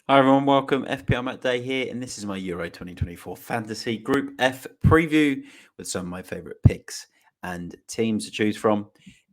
Hi everyone, welcome. FPLMattDay here, and this is my Euro 2024 Fantasy Group F preview with some of my favourite picks and teams to choose from.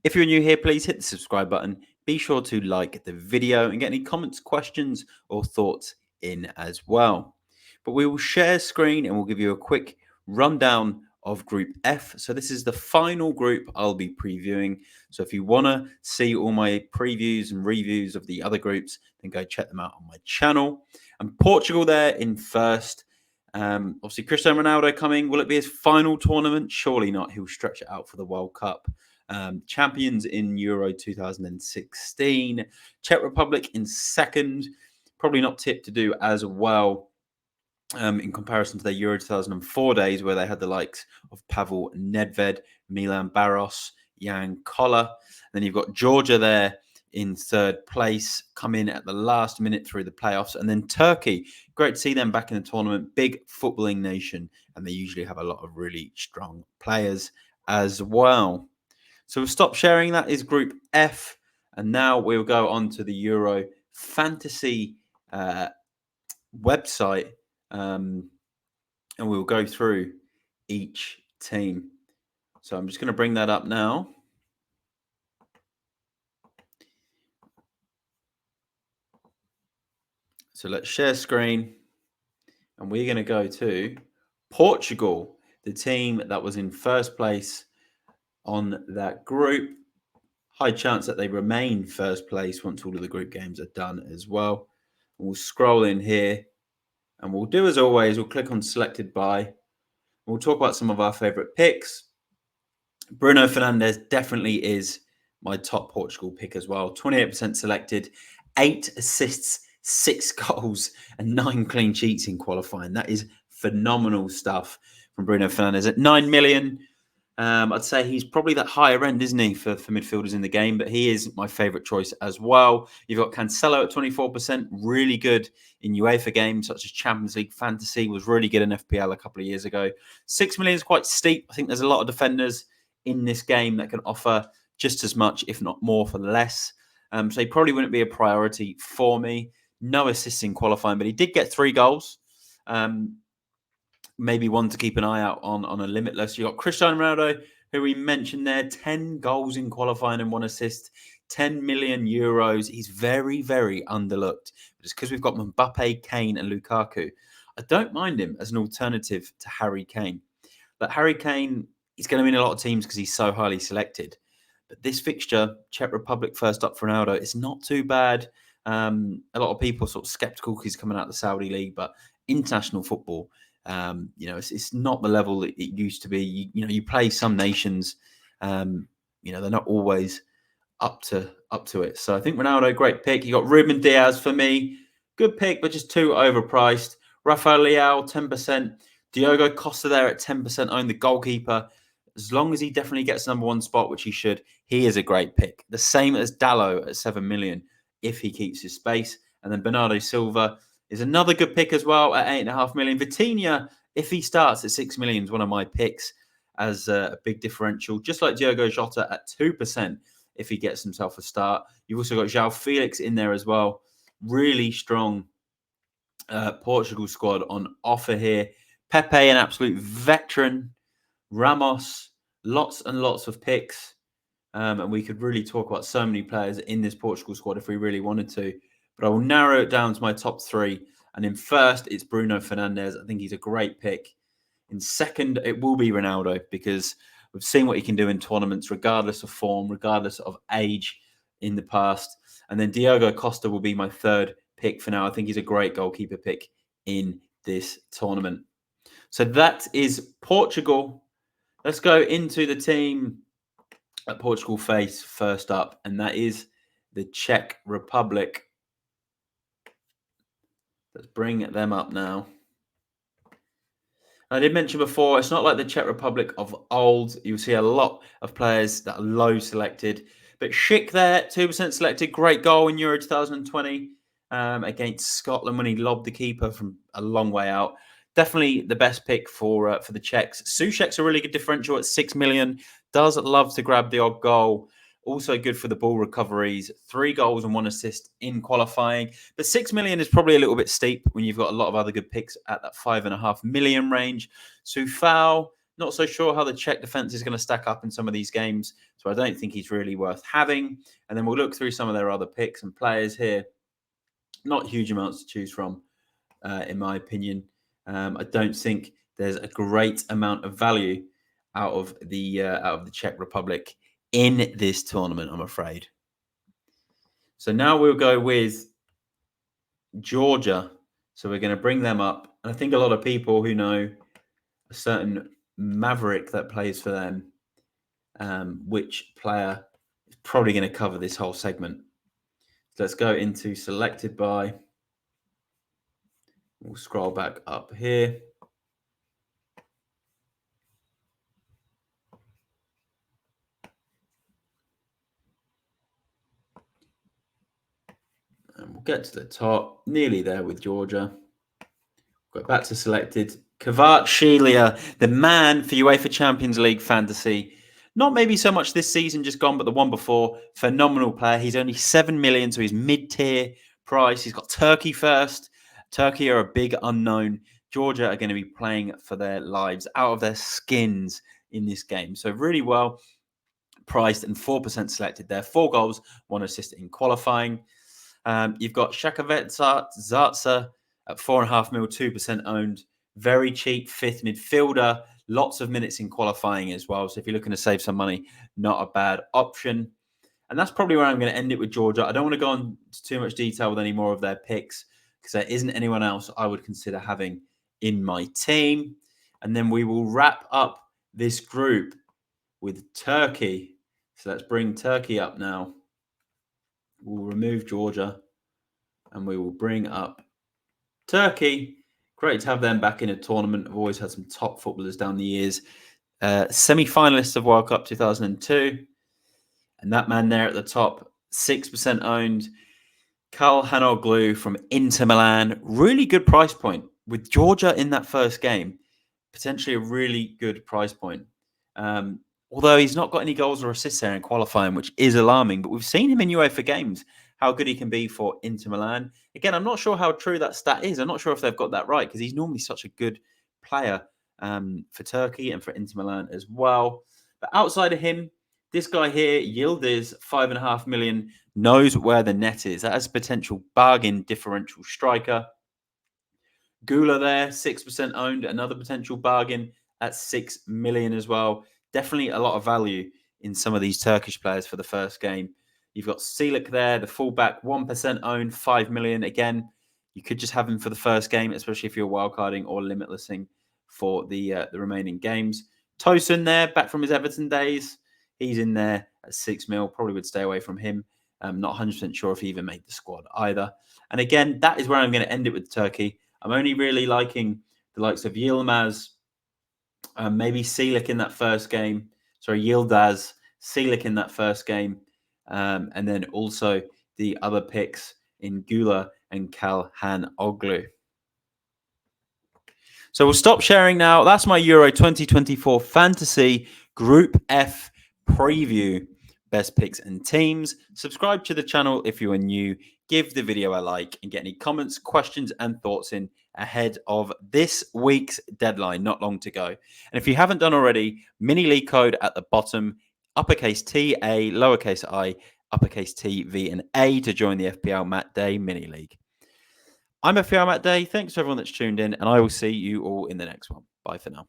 If you're new here, please hit the subscribe button. Be sure to like the video and get any comments, questions, or thoughts in as well. But we will share screen and we'll give you a quick rundown of Group F. So this is the final group I'll be previewing. So if you want to see all my previews and reviews of the other groups, then go check them out on my channel. And Portugal there in first. Obviously, Cristiano Ronaldo coming. Will it be his final tournament? Surely not. He'll stretch it out for the World Cup. Champions in Euro 2016. Czech Republic in second. Probably not tipped to do as well in comparison to their Euro 2004 days, where they had the likes of Pavel Nedved, Milan Baros, Jan Koller. Then you've got Georgia there in third place, come in at the last minute through the playoffs. And then Turkey, great to see them back in the tournament, big footballing nation, and they usually have a lot of really strong players as well. So we'll stop sharing. That is Group F. And now we'll go on to the Euro Fantasy website, and we'll go through each team. So I'm just going to bring that up now. So let's share screen, and we're going to go to Portugal, the team that was in first place on that group. High chance that they remain first place once all of the group games are done as well. And we'll scroll in here, and we'll do as always, we'll click on selected by. We'll talk about some of our favourite picks. Bruno Fernandes definitely is my top Portugal pick as well. 28% selected, 8 assists, 6 goals, and 9 clean sheets in qualifying. That is phenomenal stuff from Bruno Fernandes. At 9 million, I'd say he's probably that higher end, isn't he, for midfielders in the game? But he is my favourite choice as well. You've got Cancelo at 24%, really good in Uefa games such as Champions League Fantasy, was really good in FPL a couple of years ago. 6 million is quite steep. I think there's a lot of defenders in this game that can offer just as much, if not more, for less. So he probably wouldn't be a priority for me. No assists in qualifying, but he did get 3 goals. Maybe one to keep an eye out on a limitless. You've got Cristiano Ronaldo, who we mentioned there, 10 goals in qualifying and 1 assist, 10 million euros. He's very, very underlooked. But it's because we've got Mbappe, Kane, and Lukaku. I don't mind him as an alternative to Harry Kane. But Harry Kane, he's going to be in a lot of teams because he's so highly selected. But this fixture, Czech Republic first up for Ronaldo, it's not too bad. A lot of people are sort of skeptical because he's coming out of the Saudi league, but international football, it's not the level that it used to be. You play some nations, they're not always up to it. So I think Ronaldo, great pick. You got Ruben Diaz for me, good pick, but just too overpriced. Rafael Leao, 10%. Diogo Costa there at 10% owned, the goalkeeper. As long as he definitely gets number 1 spot, which he should, he is a great pick. The same as Dalot at 7 million if he keeps his space. And then Bernardo Silva is another good pick as well at 8.5 million. Vitinha, if he starts at 6 million, is one of my picks as a big differential, just like Diogo Jota at 2% if he gets himself a start. You've also got João Felix in there as well. Really strong Portugal squad on offer here. Pepe, an absolute veteran. Ramos, lots and lots of picks. And we could really talk about so many players in this Portugal squad if we really wanted to. But I will narrow it down to my top 3. And in first, it's Bruno Fernandes. I think he's a great pick. In second, it will be Ronaldo because we've seen what he can do in tournaments, regardless of form, regardless of age in the past. And then Diogo Costa will be my third pick for now. I think he's a great goalkeeper pick in this tournament. So that is Portugal. Let's go into the team that Portugal face first up, and that is the Czech Republic. Let's bring them up now. I did mention before, it's not like the Czech Republic of old. You'll see a lot of players that are low selected. But Schick there, 2% selected. Great goal in Euro 2020 against Scotland when he lobbed the keeper from a long way out. Definitely the best pick for the Czechs. Souček's a really good differential at 6 million. Does love to grab the odd goal. Also good for the ball recoveries, 3 goals and 1 assist in qualifying. But 6 million is probably a little bit steep when you've got a lot of other good picks at that 5.5 million range. Soufal, not so sure how the Czech defense is going to stack up in some of these games. So I don't think he's really worth having. And then we'll look through some of their other picks and players here. Not huge amounts to choose from, in my opinion. I don't think there's a great amount of value out of the Czech Republic in this tournament, I'm afraid. So now we'll go with Georgia. So we're going to bring them up. And I think a lot of people who know a certain maverick that plays for them, which player is probably going to cover this whole segment. So let's go into selected by. We'll scroll back up here. And we'll get to the top, nearly there with Georgia. Go back to selected. Kvaratskhelia, the man for UEFA Champions League fantasy. Not maybe so much this season just gone, but the one before. Phenomenal player. He's only 7 million, so he's mid-tier price. He's got Turkey first. Turkey are a big unknown. Georgia are going to be playing for their lives, out of their skins in this game. So really well priced and 4% selected there. 4 goals, 1 assist in qualifying. You've got Shakovet Zartsa at 4.5 mil, 2% owned. Very cheap 5th midfielder. Lots of minutes in qualifying as well. So if you're looking to save some money, not a bad option. And that's probably where I'm going to end it with Georgia. I don't want to go into too much detail with any more of their picks because there isn't anyone else I would consider having in my team. And then we will wrap up this group with Turkey. So let's bring Turkey up now. We'll remove Georgia and we will bring up Turkey. Great to have them back in a tournament. I've always had some top footballers down the years. Semi-finalists of World Cup 2002. And that man there at the top, 6% owned. Çalhanoğlu from Inter Milan. Really good price point. With Georgia in that first game, potentially a really good price point. Although he's not got any goals or assists there in qualifying, which is alarming. But we've seen him in UEFA games, how good he can be for Inter Milan. Again, I'm not sure how true that stat is. I'm not sure if they've got that right because he's normally such a good player for Turkey and for Inter Milan as well. But outside of him, this guy here, Yildiz, 5.5 million, knows where the net is. That is a potential bargain differential striker. Gula there, 6% owned, another potential bargain at 6 million as well. Definitely a lot of value in some of these Turkish players for the first game. You've got Selic there, the fullback, 1% owned, 5 million. Again, you could just have him for the first game, especially if you're wildcarding or limitlessing for the remaining games. Tosun there, back from his Everton days. He's in there at 6 mil. Probably would stay away from him. I'm not 100% sure if he even made the squad either. And again, that is where I'm going to end it with Turkey. I'm only really liking the likes of Yilmaz, maybe Selic in that first game. Sorry, Yildiz, Selic in that first game. And then also the other picks in Gula and Çalhanoğlu. So we'll stop sharing now. That's my Euro 2024 Fantasy Group F preview. Best picks and teams. Subscribe to the channel if you are new. Give the video a like and get any comments, questions, and thoughts in ahead of this week's deadline. Not long to go. And if you haven't done already, mini league code at the bottom, uppercase T, A, lowercase I, uppercase T, V, and A to join the FPLMattDay mini league. I'm FPLMattDay. Thanks to everyone that's tuned in, and I will see you all in the next one. Bye for now.